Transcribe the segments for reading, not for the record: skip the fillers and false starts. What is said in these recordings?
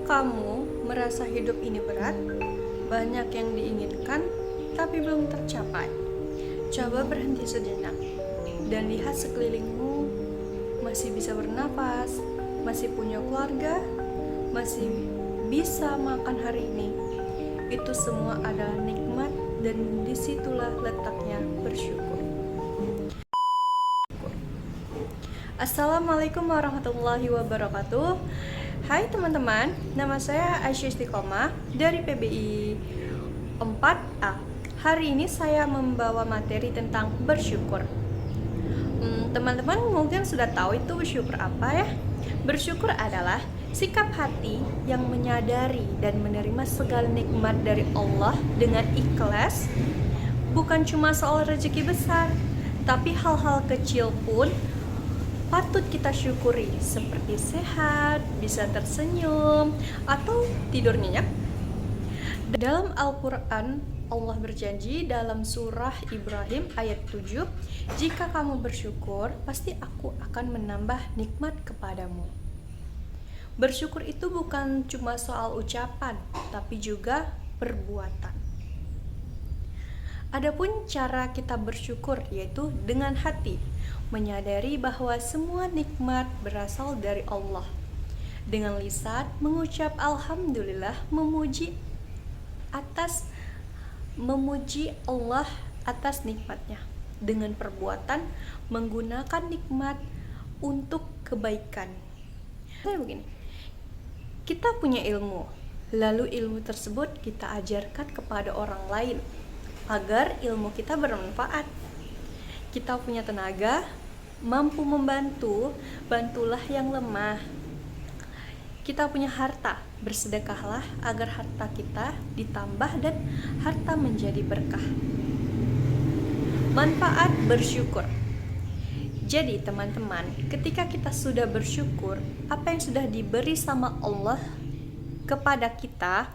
kamu merasa hidup ini berat? Banyak yang diinginkan, tapi belum tercapai. Coba berhenti sejenak dan lihat sekelilingmu. Masih bisa bernapas, masih punya keluarga, masih bisa makan hari ini. Itu semua adalah nikmat, dan disitulah letaknya bersyukur. Assalamualaikum warahmatullahi wabarakatuh. Hai teman-teman, nama saya Aisyah Istiqomah dari PBI 4A. Hari ini saya membawa materi tentang bersyukur. Teman-teman mungkin sudah tahu itu bersyukur apa ya? Bersyukur adalah sikap hati yang menyadari dan menerima segala nikmat dari Allah dengan ikhlas. Bukan cuma soal rezeki besar, tapi hal-hal kecil pun patut kita syukuri, seperti sehat, bisa tersenyum, atau tidur nyenyak. Dalam Al-Quran, Allah berjanji dalam surah Ibrahim ayat 7, "Jika kamu bersyukur, pasti aku akan menambah nikmat kepadamu." Bersyukur itu bukan cuma soal ucapan, tapi juga perbuatan. Adapun cara kita bersyukur yaitu dengan hati, menyadari bahwa semua nikmat berasal dari Allah. Dengan lisan mengucap alhamdulillah, memuji Allah atas nikmatnya. Dengan perbuatan menggunakan nikmat untuk kebaikan. Begini, kita punya ilmu, lalu ilmu tersebut kita ajarkan kepada orang lain agar ilmu kita bermanfaat. Kita punya tenaga, mampu membantu, bantulah yang lemah. Kita punya harta, bersedekahlah agar harta kita ditambah dan harta menjadi berkah. Manfaat bersyukur. Jadi teman-teman, ketika kita sudah bersyukur, apa yang sudah diberi sama Allah kepada kita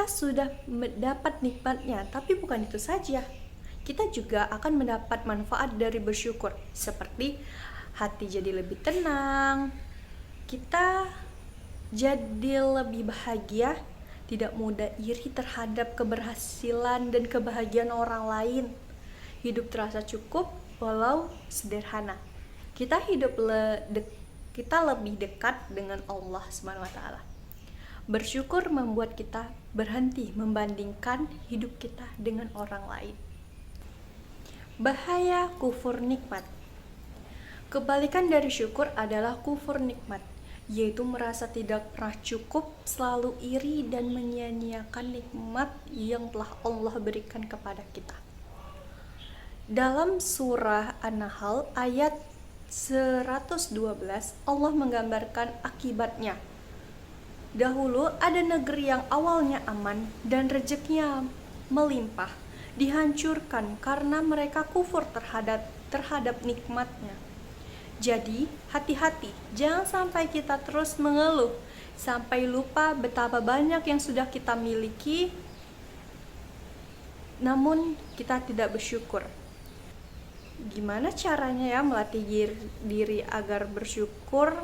sudah mendapat nikmatnya. Tapi bukan itu saja, kita juga akan mendapat manfaat dari bersyukur, seperti hati jadi lebih tenang, kita jadi lebih bahagia, tidak mudah iri terhadap keberhasilan dan kebahagiaan orang lain. Hidup terasa cukup walau sederhana. Kita lebih dekat dengan Allah SWT. Bersyukur membuat kita berhenti membandingkan hidup kita dengan orang lain. Bahaya kufur nikmat. Kebalikan dari syukur adalah kufur nikmat, yaitu merasa tidak pernah cukup, selalu iri dan menyia-nyiakan nikmat yang telah Allah berikan kepada kita. Dalam surah An-Nahl ayat 112, Allah menggambarkan akibatnya. Dahulu ada negeri yang awalnya aman dan rezekinya melimpah, dihancurkan karena mereka kufur terhadap nikmatnya. Jadi hati-hati, jangan sampai kita terus mengeluh sampai lupa betapa banyak yang sudah kita miliki, namun kita tidak bersyukur. Gimana caranya ya melatih diri agar bersyukur?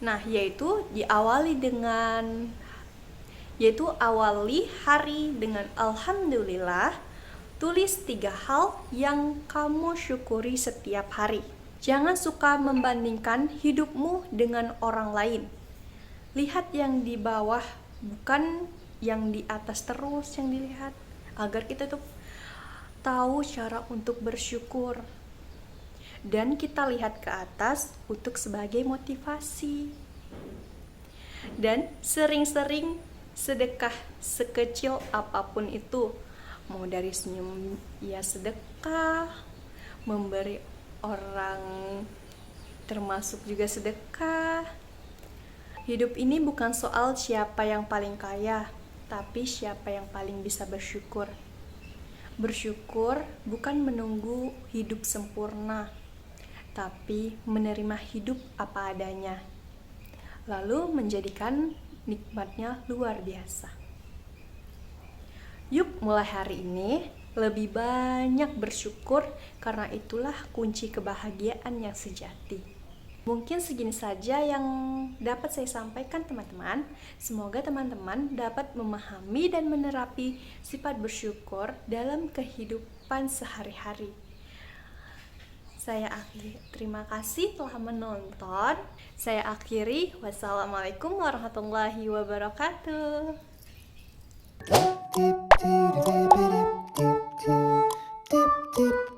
Nah, awali hari dengan alhamdulillah. Tulis 3 hal yang kamu syukuri setiap hari. Jangan suka membandingkan hidupmu dengan orang lain. Lihat yang di bawah, bukan yang di atas terus yang dilihat, agar kita tuh tahu cara untuk bersyukur. Dan kita lihat ke atas untuk sebagai motivasi. Dan sering-sering sedekah sekecil apapun itu. Mau dari senyum ya sedekah, memberi orang termasuk juga sedekah. Hidup ini bukan soal siapa yang paling kaya, tapi siapa yang paling bisa bersyukur. Bersyukur bukan menunggu hidup sempurna, tapi menerima hidup apa adanya, lalu menjadikan nikmatnya luar biasa. Yuk mulai hari ini lebih banyak bersyukur, karena itulah kunci kebahagiaan yang sejati. Mungkin segini saja yang dapat saya sampaikan teman-teman. Semoga teman-teman dapat memahami dan menerapi sifat bersyukur dalam kehidupan sehari-hari. Saya akhiri. Terima kasih telah menonton. Saya akhiri. Wassalamualaikum warahmatullahi wabarakatuh. Tip tip tip tip tip tip tip tip.